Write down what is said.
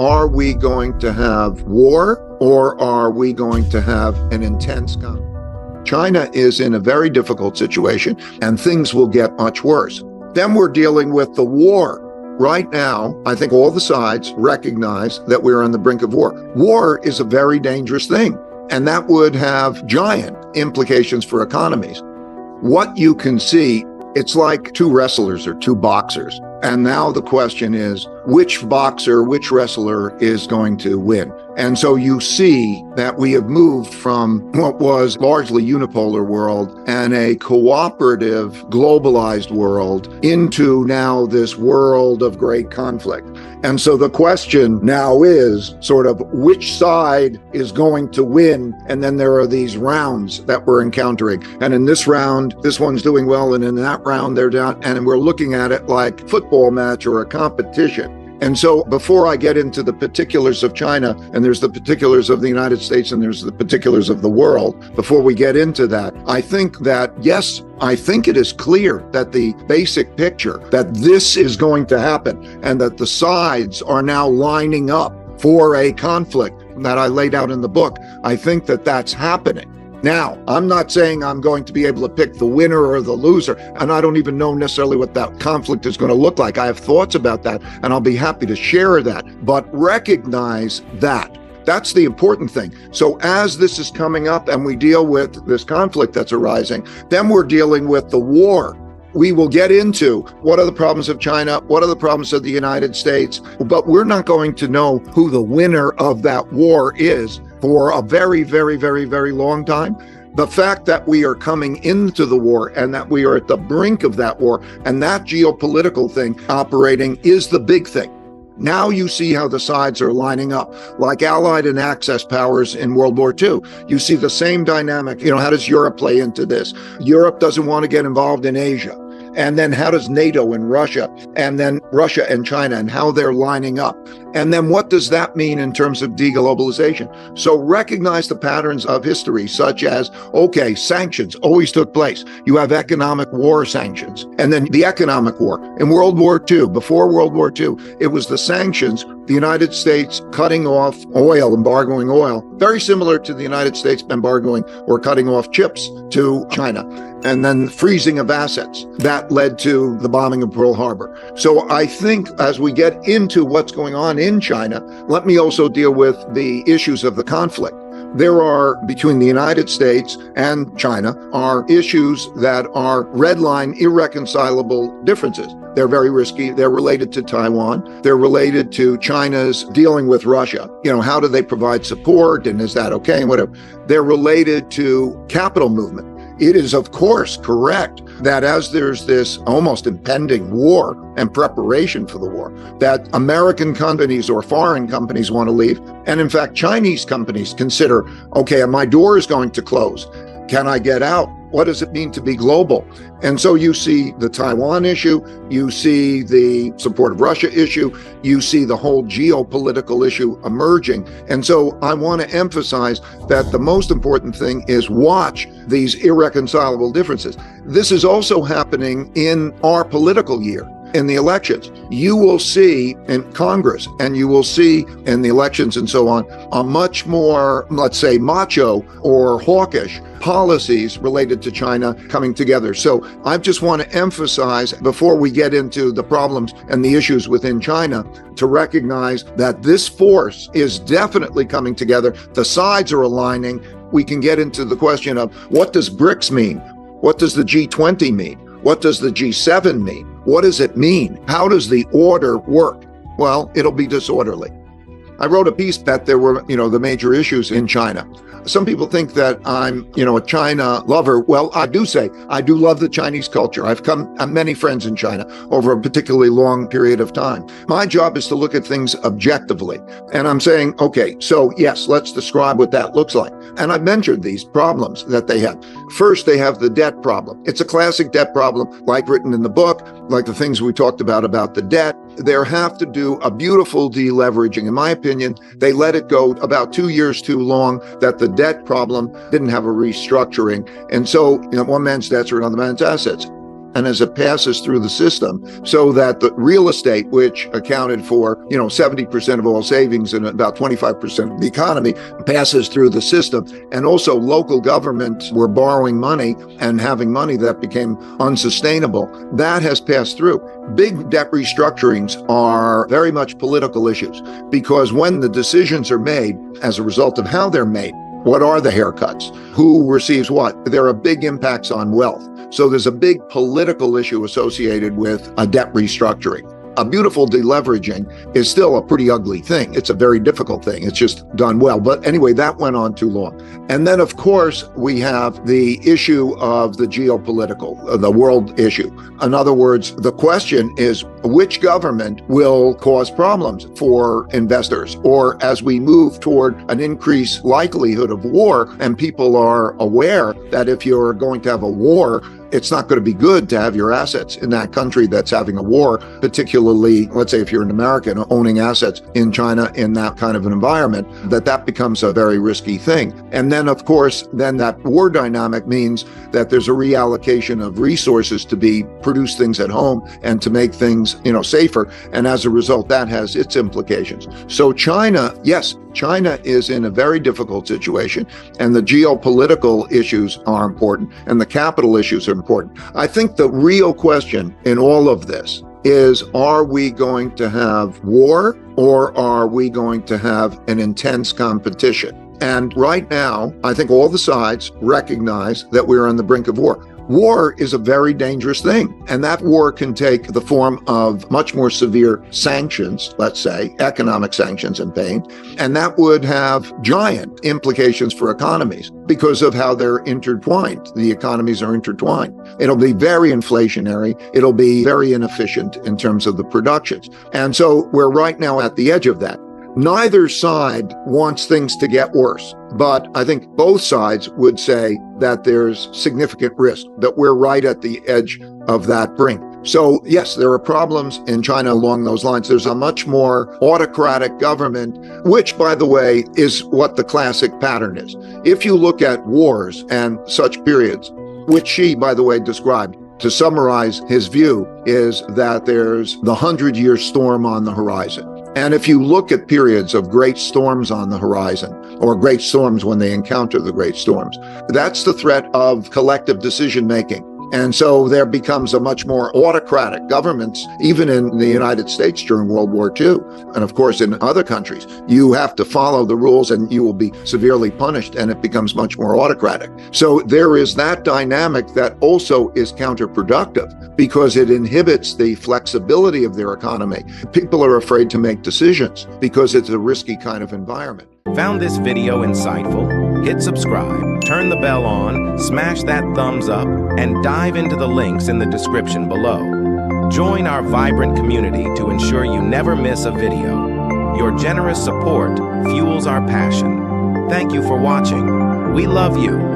Are we going to have war, or are we going to have an intense conflict? China is in a very difficult situation, and things will get much worse. Then we're dealing with the war. Right now, I think all the sides recognize that we're on the brink of war. War is a very dangerous thing, and that would have giant implications for economies. What you can see, it's like two wrestlers or two boxers. And now the question is, which boxer, which wrestler is going to win? And so you see that we have moved from what was largely unipolar world and a cooperative, globalized world into now this world of great conflict. And so the question now is sort of which side is going to win? And then there are these rounds that we're encountering. And in this round, this one's doing well. And in that round, they're down. And we're looking at it like a football match or a competition. And so before I get into the particulars of China, and there's the particulars of the United States, and there's the particulars of the world, before we get into that, I think that, yes, I think it is clear that the basic picture, that this is going to happen, and that the sides are now lining up for a conflict that I laid out in the book. I think that that's happening. Now, I'm not saying I'm going to be able to pick the winner or the loser, and I don't even know necessarily what that conflict is going to look like. I have thoughts about that, and I'll be happy to share that, but recognize that. That's the important thing. So as this is coming up and we deal with this conflict that's arising, then we're dealing with the war. We will get into what are the problems of China, what are the problems of the United States, but we're not going to know who the winner of that war is for a very, very, very, very long time. The fact that we are coming into the war and that we are at the brink of that war and that geopolitical thing operating is the big thing. Now you see how the sides are lining up, like Allied and Axis powers in World War II. You see the same dynamic. How does Europe play into this? Europe doesn't want to get involved in Asia. And then how does NATO and Russia, and then Russia and China, and how they're lining up? And then what does that mean in terms of deglobalization? So recognize the patterns of history, such as, okay, sanctions always took place. You have economic war sanctions, and then the economic war. In World War II, before World War II, it was the sanctions, the United States cutting off oil, embargoing oil, very similar to the United States embargoing or cutting off chips to China, and then freezing of assets. That led to the bombing of Pearl Harbor. So I think as we get into what's going on in China, let me also deal with the issues of the conflict. There are, between the United States and China, are issues that are red line, irreconcilable differences. They're very risky. They're related to Taiwan. They're related to China's dealing with Russia. How do they provide support, and is that okay, and whatever. They're related to capital movement. It is, of course, correct that as there's this almost impending war and preparation for the war, that American companies or foreign companies want to leave. And in fact, Chinese companies consider, okay, my door is going to close. Can I get out? What does it mean to be global? And so you see the Taiwan issue, you see the support of Russia issue, you see the whole geopolitical issue emerging. And so I want to emphasize that the most important thing is watch these irreconcilable differences. This is also happening in our political year. In the elections, you will see in Congress and you will see in the elections and so on, a much more, let's say, macho or hawkish policies related to China coming together. So I just want to emphasize, before we get into the problems and the issues within China, to recognize that this force is definitely coming together. The sides are aligning. We can get into the question of what does BRICS mean? What does the G20 mean? What does the G7 mean? What does it mean? How does the order work? Well, it'll be disorderly. I wrote a piece that there were, the major issues in China. Some people think that I'm, a China lover. Well, I do say I do love the Chinese culture. I've many friends in China over a particularly long period of time. My job is to look at things objectively. And I'm saying, okay, so yes, let's describe what that looks like. And I've mentioned these problems that they have. First, they have the debt problem. It's a classic debt problem, like written in the book, like the things we talked about the debt. They have to do a beautiful deleveraging. In my opinion, they let it go about 2 years too long, that the debt problem didn't have a restructuring. And so, one man's debts are another man's assets. And as it passes through the system, so that the real estate, which accounted for, 70% of all savings and about 25% of the economy, passes through the system. And also local governments were borrowing money and having money that became unsustainable. That has passed through. Big debt restructurings are very much political issues, because when the decisions are made as a result of how they're made, what are the haircuts? Who receives what? There are big impacts on wealth. So there's a big political issue associated with a debt restructuring. A beautiful deleveraging is still a pretty ugly thing. It's a very difficult thing. It's just done well. But anyway, that went on too long. And then, of course, we have the issue of the geopolitical, the world issue. In other words, the question is, which government will cause problems for investors? Or as we move toward an increased likelihood of war, and people are aware that if you're going to have a war, it's not going to be good to have your assets in that country that's having a war, particularly, let's say, if you're an American owning assets in China in that kind of an environment, that becomes a very risky thing. And then, of course, then that war dynamic means that there's a reallocation of resources to produce things at home and to make things, safer. And as a result, that has its implications. So China, yes, China is in a very difficult situation, and the geopolitical issues are important, and the capital issues are important. I think the real question in all of this is, are we going to have war, or are we going to have an intense competition? And right now, I think all the sides recognize that we're on the brink of war. War is a very dangerous thing, and that war can take the form of much more severe sanctions, let's say, economic sanctions and pain, and that would have giant implications for economies because of how they're intertwined. The economies are intertwined. It'll be very inflationary. It'll be very inefficient in terms of the productions. And so we're right now at the edge of that. Neither side wants things to get worse, but I think both sides would say that there's significant risk, that we're right at the edge of that brink. So yes, there are problems in China along those lines. There's a much more autocratic government, which, by the way, is what the classic pattern is. If you look at wars and such periods, which Xi, by the way, described, to summarize his view, is that there's the 100-year storm on the horizon. And if you look at periods of great storms on the horizon, or great storms when they encounter the great storms, that's the threat of collective decision-making. And so there becomes a much more autocratic governments, even in the United States during World War II. And of course, in other countries, you have to follow the rules and you will be severely punished, and it becomes much more autocratic. So there is that dynamic that also is counterproductive because it inhibits the flexibility of their economy. People are afraid to make decisions because it's a risky kind of environment. Found this video insightful? Hit subscribe, turn the bell on, smash that thumbs up, and dive into the links in the description below. Join our vibrant community to ensure you never miss a video. Your generous support fuels our passion. Thank you for watching. We love you.